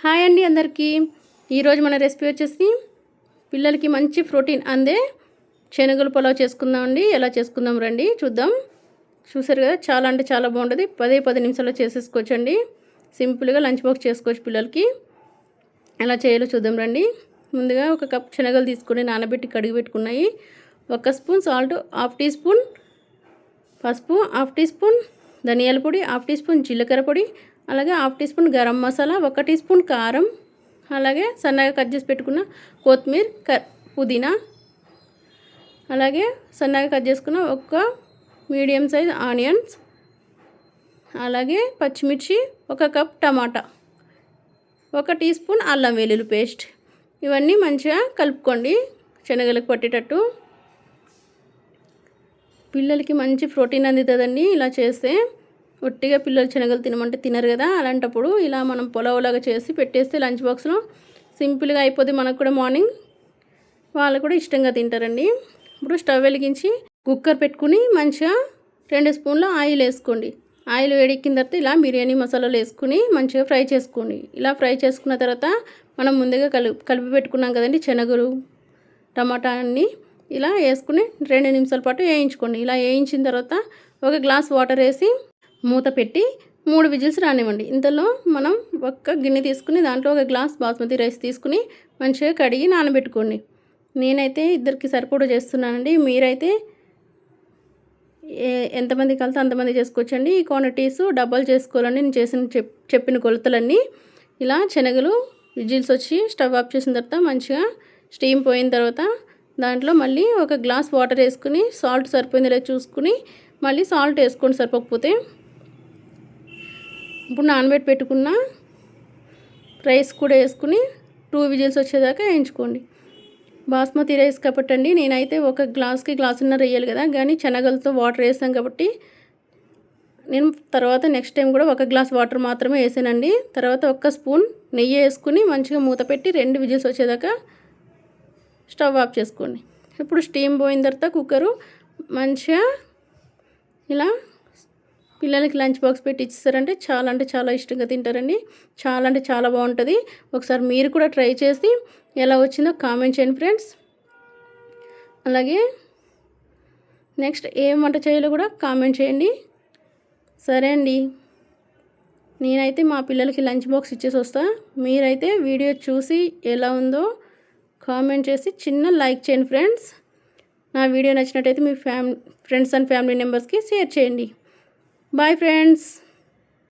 Hi అండి అందరికీ. ఈరోజు మన రెసిపీ వచ్చేసి పిల్లలకి మంచి ప్రోటీన్ అందే శనగల పులావ్ చేసుకుందామండి. ఎలా చేసుకుందాం రండి చూద్దాం. చూసారు కదా, చాలా అంటే చాలా బాగుంటుంది. 10 నిమిషాల్లో చేసేసుకోవచ్చండి. సింపుల్గా లంచ్ బాక్స్ చేసుకోవచ్చు పిల్లలకి. ఎలా చేయాలో చూద్దాం రండి. ముందుగా ఒక కప్ శనగలు తీసుకొని నానబెట్టి కడిగి పెట్టుకున్నాయి. 1 స్పూన్ సాల్ట్, 1/2 టీ స్పూన్ పసుపు, 1/2 టీ స్పూన్ ధనియాల పొడి, 1/2 టీ స్పూన్ జీలకర్ర పొడి, అలాగే 1/2 teaspoon garam masala, 1 teaspoon కారం, అలాగే సన్నగా కట్ చేసి పెట్టుకున్న కొత్తిమీర, పుదీనా, అలాగే సన్నగా కట్ చేసుకున్న ఒక మీడియం సైజ్ ఆనియన్స్, అలాగే పచ్చిమిర్చి, 1 కప్ టమాటా, 1 టీ స్పూన్ అల్లం వెల్లుల్లి పేస్ట్. ఇవన్నీ మంచిగా కలుపుకోండి శనగలకు పట్టేటట్టు. పిల్లలకి మంచి ప్రోటీన్ అందుతుందండి ఇలా చేస్తే. ఒట్టిగా పిల్లలు శనగలు తినమంటే తినరు కదా, అలాంటప్పుడు ఇలా మనం పులావ్లాగా చేసి పెట్టేస్తే లంచ్ బాక్స్లో సింపుల్గా అయిపోతుంది. మనకు కూడా మార్నింగ్ వాళ్ళు కూడా ఇష్టంగా తింటారండి. ఇప్పుడు స్టవ్ వెలిగించి కుక్కర్ పెట్టుకుని మంచిగా 2 స్పూన్ల ఆయిల్ వేసుకోండి. ఆయిల్ వేడెక్కిన తర్వాత ఇలా బిర్యానీ మసాలాలు వేసుకుని మంచిగా ఫ్రై చేసుకోండి. ఇలా ఫ్రై చేసుకున్న తర్వాత మనం ముందుగా కలిపి పెట్టుకున్నాం కదండి శనగలు, టమాటా అన్నీ ఇలా వేసుకుని 2 నిమిషాల పాటు వేయించుకోండి. ఇలా వేయించిన తర్వాత 1 గ్లాస్ వాటర్ వేసి మూత పెట్టి 3 విజిల్స్ రానివ్వండి. ఇంతలో మనం 1 గిన్నె తీసుకుని దాంట్లో 1 గ్లాస్ బాస్మతి రైస్ తీసుకుని మంచిగా కడిగి నానబెట్టుకోండి. నేనైతే ఇద్దరికి సరిపడా చేస్తున్నానండి. మీరైతే ఎంతమంది కలితే అంతమంది చేసుకోవచ్చండి. ఈ క్వాంటిటీస్ డబల్ చేసుకోవాలండి. నేను చెప్పిన కొలతలన్నీ. ఇలా శనగలు విజిల్స్ వచ్చి స్టవ్ ఆఫ్ చేసిన తర్వాత మంచిగా స్టీమ్ పోయిన తర్వాత దాంట్లో మళ్ళీ 1 గ్లాస్ వాటర్ వేసుకుని సాల్ట్ సరిపోయిందో లేదో చూసుకుని మళ్ళీ సాల్ట్ వేసుకోండి సరిపోకపోతే. ఇప్పుడు నానబెట్టి పెట్టుకున్న రైస్ కూడా వేసుకుని 2 విజిల్స్ వచ్చేదాకా వేయించుకోండి. బాస్మతి రైస్ కాబట్టి అండి నేనైతే 1 గ్లాస్కి గ్లాసున్నర వేయాలి కదా, కానీ శనగలతో వాటర్ వేసాం కాబట్టి నేను తర్వాత నెక్స్ట్ టైం కూడా 1 గ్లాస్ వాటర్ మాత్రమే వేసానండి. తర్వాత 1 స్పూన్ నెయ్యి వేసుకుని మంచిగా మూత పెట్టి 2 విజిల్స్ వచ్చేదాకా స్టవ్ ఆఫ్ చేసుకోండి. ఇప్పుడు స్టీమ్ పోయిన తర్వాత కుక్కరు మంచిగా ఇలా పిల్లలకి లంచ్ బాక్స్ పెట్టి ఇచ్చేసారంటే చాలా అంటే చాలా ఇష్టంగా తింటారండి. చాలా అంటే చాలా బాగుంటుంది. ఒకసారి మీరు కూడా ట్రై చేసి ఎలా వచ్చిందో కామెంట్ చేయండి ఫ్రెండ్స్. అలాగే నెక్స్ట్ ఏం వంట చేయాలో కూడా కామెంట్ చేయండి. సరే అండి, నేనైతే మా పిల్లలకి లంచ్ బాక్స్ ఇచ్చేసి వస్తా. మీరైతే వీడియో చూసి ఎలా ఉందో కామెంట్ చేసి చిన్న లైక్ చేయండి ఫ్రెండ్స్. నా వీడియో నచ్చినట్టయితే మీ ఫ్రెండ్స్ అండ్ ఫ్యామిలీ మెంబర్స్కి షేర్ చేయండి. Bye friends.